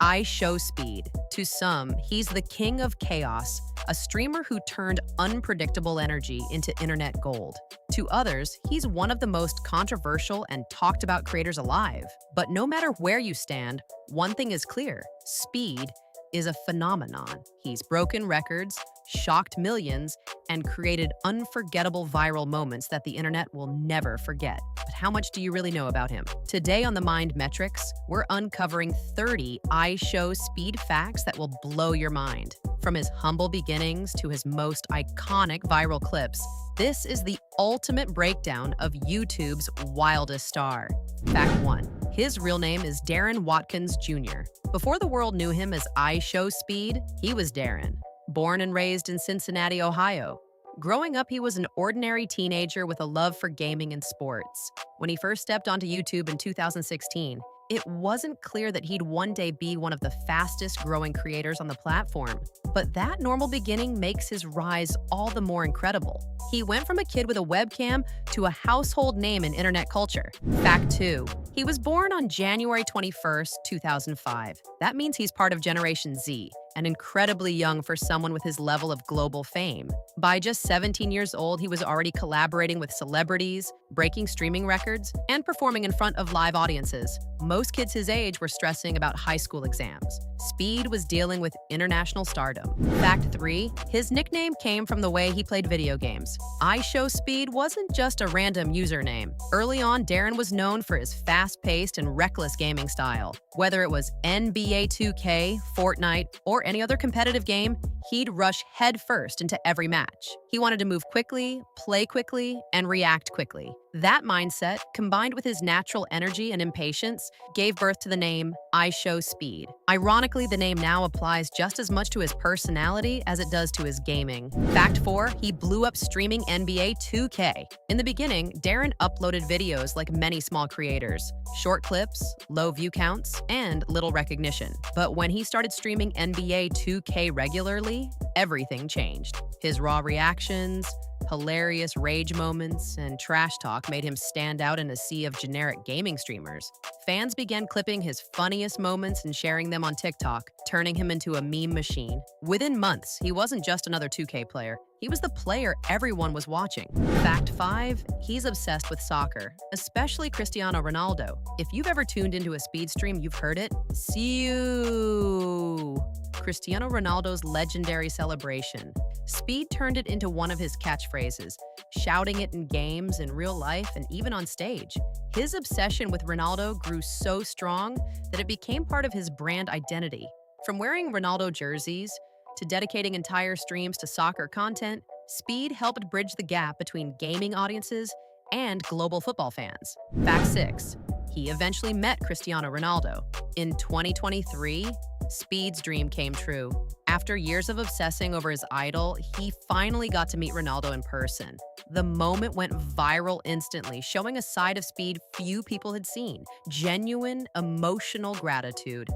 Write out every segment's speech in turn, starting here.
iShowSpeed. To some, he's the king of chaos, a streamer who turned unpredictable energy into internet gold. To others, he's one of the most controversial and talked about creators alive. But no matter where you stand, one thing is clear: Speed is a phenomenon. He's broken records, shocked millions, and created unforgettable viral moments that the internet will never forget. But how much do you really know about him? Today on the Mind Metrics, we're uncovering 30 iShowSpeed facts that will blow your mind. From his humble beginnings to his most iconic viral clips, this is the ultimate breakdown of YouTube's wildest star. Fact 1. His real name is Darren Watkins Jr. Before the world knew him as iShowSpeed, he was Darren. Born and raised in Cincinnati, Ohio. Growing up, he was an ordinary teenager with a love for gaming and sports. When he first stepped onto YouTube in 2016, it wasn't clear that he'd one day be one of the fastest growing creators on the platform. But that normal beginning makes his rise all the more incredible. He went from a kid with a webcam to a household name in internet culture. Fact 2. He was born on January 21st, 2005. That means he's part of Generation Z, and incredibly young for someone with his level of global fame. By just 17 years old, he was already collaborating with celebrities, breaking streaming records, and performing in front of live audiences. Most kids his age were stressing about high school exams. Speed was dealing with international stardom. Fact 3. His nickname came from the way he played video games. iShowSpeed wasn't just a random username. Early on, Darren was known for his fast-paced and reckless gaming style. Whether it was NBA 2K, Fortnite, or any other competitive game, he'd rush headfirst into every match. He wanted to move quickly, play quickly, and react quickly. That mindset, combined with his natural energy and impatience, gave birth to the name iShowSpeed. Ironically, the name now applies just as much to his personality as it does to his gaming. Fact 4. He blew up streaming NBA 2K. In the beginning, Darren uploaded videos like many small creators. Short clips, low view counts, and little recognition. But when he started streaming NBA 2K regularly, everything changed. His raw reactions, hilarious rage moments, and trash talk made him stand out in a sea of generic gaming streamers. Fans began clipping his funniest moments and sharing them on TikTok, turning him into a meme machine. Within months, he wasn't just another 2K player. He was the player everyone was watching. Fact 5. He's obsessed with soccer, especially Cristiano Ronaldo. If you've ever tuned into a Speed stream, you've heard it. See you. Cristiano Ronaldo's legendary celebration. Speed turned it into one of his catchphrases, shouting it in games, in real life, and even on stage. His obsession with Ronaldo grew so strong that it became part of his brand identity. From wearing Ronaldo jerseys to dedicating entire streams to soccer content, Speed helped bridge the gap between gaming audiences and global football fans. Fact 6. He eventually met Cristiano Ronaldo. In 2023, Speed's dream came true. After years of obsessing over his idol, he finally got to meet Ronaldo in person. The moment went viral instantly, showing a side of Speed few people had seen: genuine, emotional gratitude.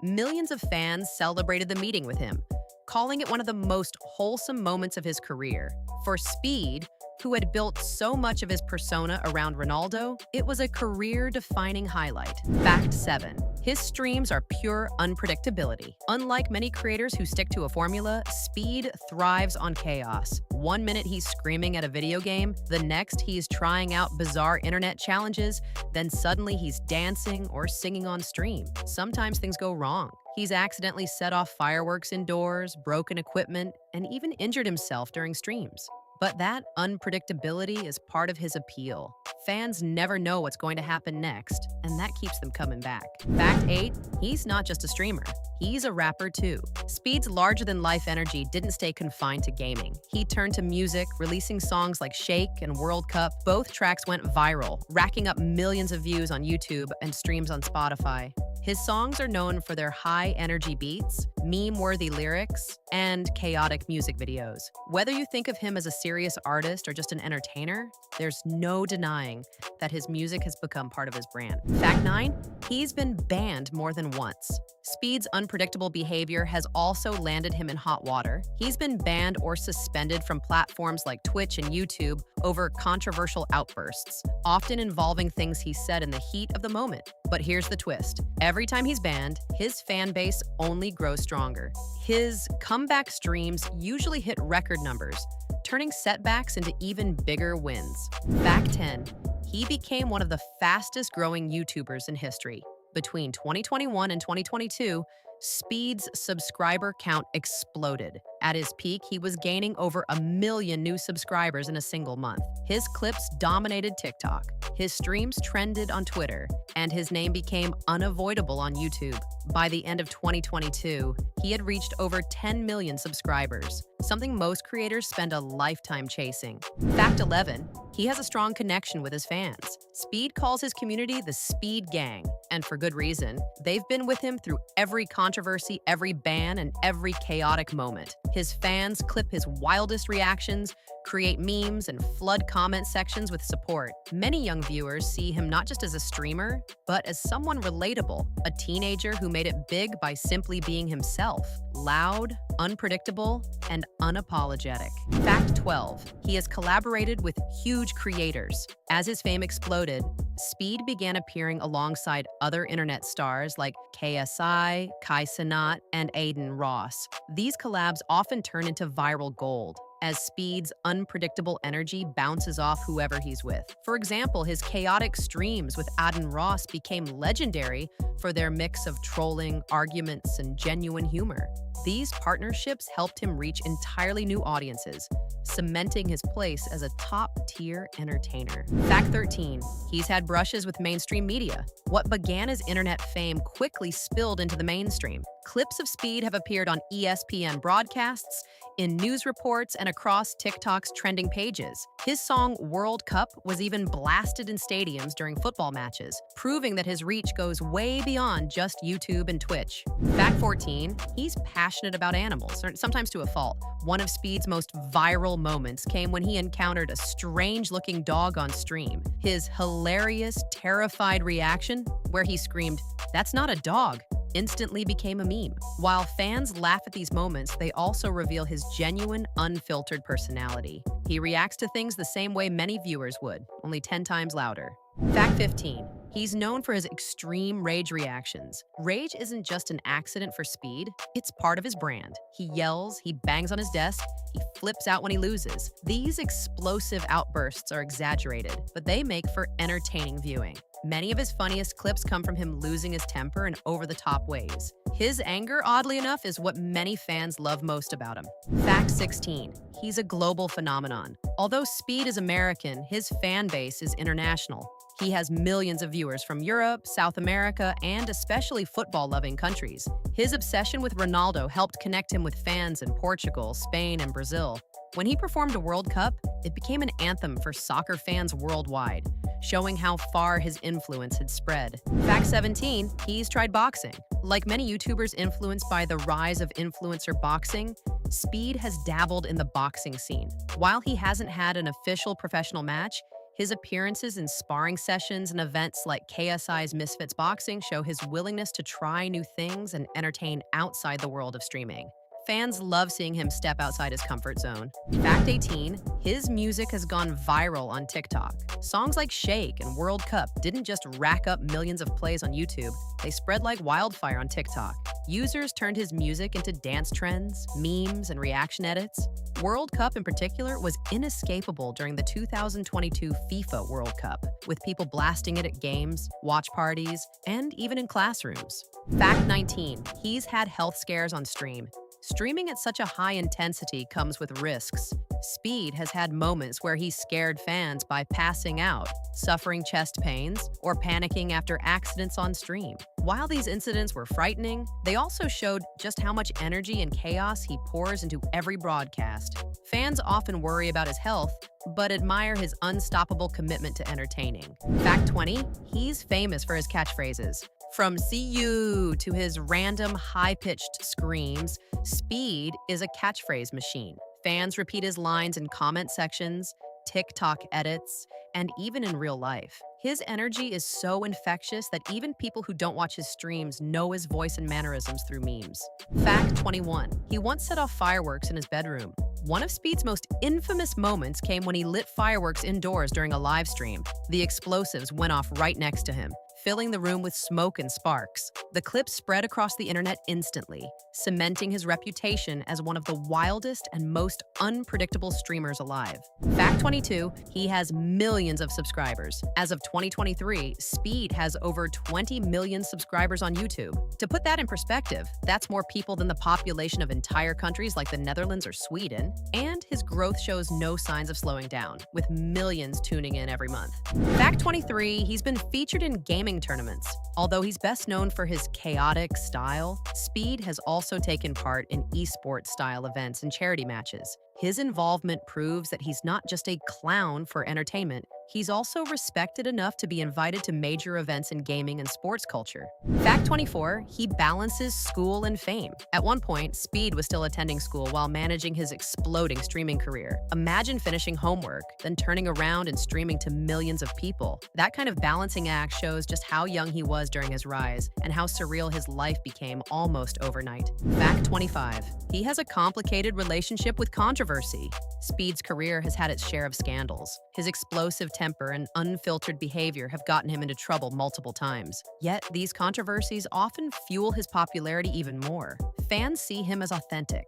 Millions of fans celebrated the meeting with him, calling it one of the most wholesome moments of his career. For Speed, who had built so much of his persona around Ronaldo, it was a career-defining highlight. Fact 7. His streams are pure unpredictability. Unlike many creators who stick to a formula, Speed thrives on chaos. One minute he's screaming at a video game, the next he's trying out bizarre internet challenges, then suddenly he's dancing or singing on stream. Sometimes things go wrong. He's accidentally set off fireworks indoors, broken equipment, and even injured himself during streams. But that unpredictability is part of his appeal. Fans never know what's going to happen next, and that keeps them coming back. Fact 8. He's not just a streamer. He's a rapper too. Speed's larger-than-life energy didn't stay confined to gaming. He turned to music, releasing songs like Shake and World Cup. Both tracks went viral, racking up millions of views on YouTube and streams on Spotify. His songs are known for their high-energy beats, meme-worthy lyrics, and chaotic music videos. Whether you think of him as a serious artist or just an entertainer, there's no denying that his music has become part of his brand. Fact 9. He's been banned more than once. Speed's unpredictable behavior has also landed him in hot water. He's been banned or suspended from platforms like Twitch and YouTube over controversial outbursts, often involving things he said in the heat of the moment. But here's the twist. Every time he's banned, his fan base only grows stronger. His comeback streams usually hit record numbers, turning setbacks into even bigger wins. Fact 10. He became one of the fastest growing YouTubers in history. Between 2021 and 2022, Speed's subscriber count exploded. At his peak, he was gaining over 1 million new subscribers in a single month. His clips dominated TikTok, his streams trended on Twitter, and his name became unavoidable on YouTube. By the end of 2022, he had reached over 10 million subscribers, something most creators spend a lifetime chasing. Fact 11. He has a strong connection with his fans. Speed calls his community the Speed Gang, and for good reason. They've been with him through every controversy, every ban, and every chaotic moment. His fans clip his wildest reactions, create memes, and flood comment sections with support. Many young viewers see him not just as a streamer, but as someone relatable, a teenager who made it big by simply being himself, loud, unpredictable, and unapologetic. Fact 12. He has collaborated with huge creators. As his fame exploded, Speed began appearing alongside other internet stars like KSI, Kai Cenat, and Aiden Ross. These collabs often turn into viral gold, as Speed's unpredictable energy bounces off whoever he's with. For example, his chaotic streams with Aiden Ross became legendary for their mix of trolling, arguments, and genuine humor. These partnerships helped him reach entirely new audiences, cementing his place as a top-tier entertainer. Fact 13. He's had brushes with mainstream media. What began as internet fame quickly spilled into the mainstream. Clips of Speed have appeared on ESPN broadcasts, in news reports, and across TikTok's trending pages. His song World Cup was even blasted in stadiums during football matches, proving that his reach goes way beyond just YouTube and Twitch. Fact 14. He's passionate about animals, or sometimes to a fault. One of Speed's most viral moments came when he encountered a strange-looking dog on stream. His hilarious, terrified reaction, where he screamed, "That's not a dog," instantly became a meme. While fans laugh at these moments, they also reveal his genuine, unfiltered personality. He reacts to things the same way many viewers would, only 10 times louder. Fact 15. He's known for his extreme rage reactions. Rage isn't just an accident for Speed, it's part of his brand. He yells, he bangs on his desk, he flips out when he loses. These explosive outbursts are exaggerated, but they make for entertaining viewing. Many of his funniest clips come from him losing his temper in over-the-top ways. His anger, oddly enough, is what many fans love most about him. Fact 16. He's a global phenomenon. Although Speed is American, his fan base is international. He has millions of viewers from Europe, South America, and especially football-loving countries. His obsession with Ronaldo helped connect him with fans in Portugal, Spain, and Brazil. When he performed a World Cup, it became an anthem for soccer fans worldwide, showing how far his influence had spread. Fact 17, he's tried boxing. Like many YouTubers influenced by the rise of influencer boxing, Speed has dabbled in the boxing scene. While he hasn't had an official professional match, his appearances in sparring sessions and events like KSI's Misfits Boxing show his willingness to try new things and entertain outside the world of streaming. Fans love seeing him step outside his comfort zone. Fact 18, his music has gone viral on TikTok. Songs like Shake and World Cup didn't just rack up millions of plays on YouTube, they spread like wildfire on TikTok. Users turned his music into dance trends, memes, and reaction edits. World Cup in particular was inescapable during the 2022 FIFA World Cup, with people blasting it at games, watch parties, and even in classrooms. Fact 19, he's had health scares on stream. Streaming at such a high intensity comes with risks. Speed has had moments where he scared fans by passing out, suffering chest pains, or panicking after accidents on stream. While these incidents were frightening, they also showed just how much energy and chaos he pours into every broadcast. Fans often worry about his health, but admire his unstoppable commitment to entertaining. Fact 20, he's famous for his catchphrases. From "see you" to his random high-pitched screams, Speed is a catchphrase machine. Fans repeat his lines in comment sections, TikTok edits, and even in real life. His energy is so infectious that even people who don't watch his streams know his voice and mannerisms through memes. Fact 21. He once set off fireworks in his bedroom. One of Speed's most infamous moments came when he lit fireworks indoors during a live stream. The explosives went off right next to him, filling the room with smoke and sparks. The clip spread across the internet instantly, cementing his reputation as one of the wildest and most unpredictable streamers alive. Fact 22, he has millions of subscribers. As of 2023, Speed has over 20 million subscribers on YouTube. To put that in perspective, that's more people than the population of entire countries like the Netherlands or Sweden, and his growth shows no signs of slowing down, with millions tuning in every month. Fact 23, he's been featured in gaming tournaments. Although he's best known for his chaotic style, Speed has also taken part in esports style events and charity matches. His involvement proves that he's not just a clown for entertainment, he's also respected enough to be invited to major events in gaming and sports culture. Fact 24, he balances school and fame. At one point, Speed was still attending school while managing his exploding streaming career. Imagine finishing homework, then turning around and streaming to millions of people. That kind of balancing act shows just how young he was during his rise and how surreal his life became almost overnight. Fact 25, he has a complicated relationship with controversy. Speed's career has had its share of scandals. His explosive temper and unfiltered behavior have gotten him into trouble multiple times. Yet, these controversies often fuel his popularity even more. Fans see him as authentic,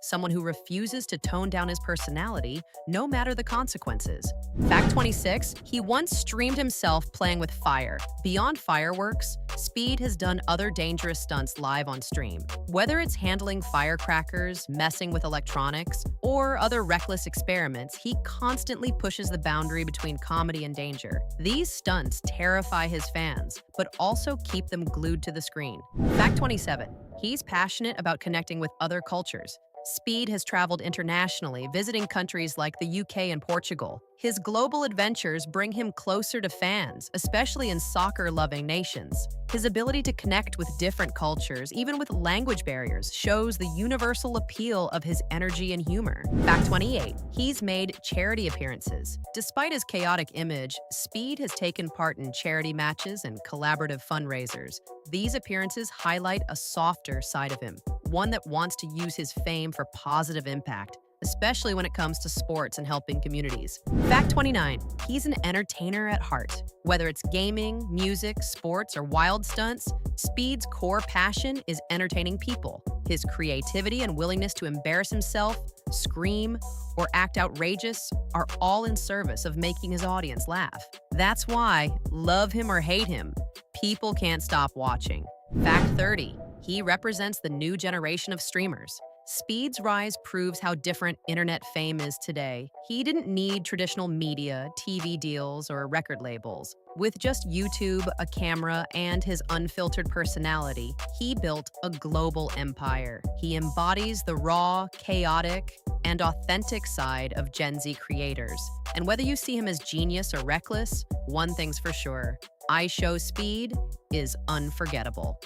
someone who refuses to tone down his personality, no matter the consequences. Fact 26, he once streamed himself playing with fire. Beyond fireworks, Speed has done other dangerous stunts live on stream. Whether it's handling firecrackers, messing with electronics, or other reckless experiments, he constantly pushes the boundary between comedy and danger. These stunts terrify his fans, but also keep them glued to the screen. Fact 27, he's passionate about connecting with other cultures. Speed has traveled internationally, visiting countries like the UK and Portugal. His global adventures bring him closer to fans, especially in soccer-loving nations. His ability to connect with different cultures, even with language barriers, shows the universal appeal of his energy and humor. Fact 28, he's made charity appearances. Despite his chaotic image, Speed has taken part in charity matches and collaborative fundraisers. These appearances highlight a softer side of him, one that wants to use his fame for positive impact, especially when it comes to sports and helping communities. Fact 29, he's an entertainer at heart. Whether it's gaming, music, sports, or wild stunts, Speed's core passion is entertaining people. His creativity and willingness to embarrass himself, scream, or act outrageous are all in service of making his audience laugh. That's why, love him or hate him, people can't stop watching. Fact 30, he represents the new generation of streamers. Speed's rise proves how different internet fame is today. He didn't need traditional media, TV deals, or record labels. With just YouTube, a camera, and his unfiltered personality, he built a global empire. He embodies the raw, chaotic, and authentic side of Gen Z creators. And whether you see him as genius or reckless, one thing's for sure, IShowSpeed is unforgettable.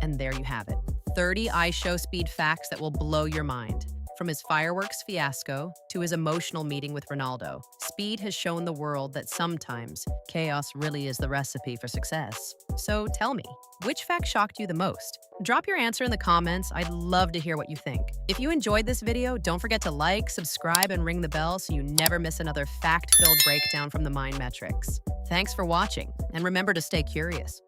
And there you have it. 30 IShowSpeed facts that will blow your mind. From his fireworks fiasco to his emotional meeting with Ronaldo, Speed has shown the world that sometimes chaos really is the recipe for success. So tell me, which fact shocked you the most? Drop your answer in the comments. I'd love to hear what you think. If you enjoyed this video, don't forget to like, subscribe, and ring the bell so you never miss another fact-filled breakdown from the Mind Metrics. Thanks for watching, and remember to stay curious.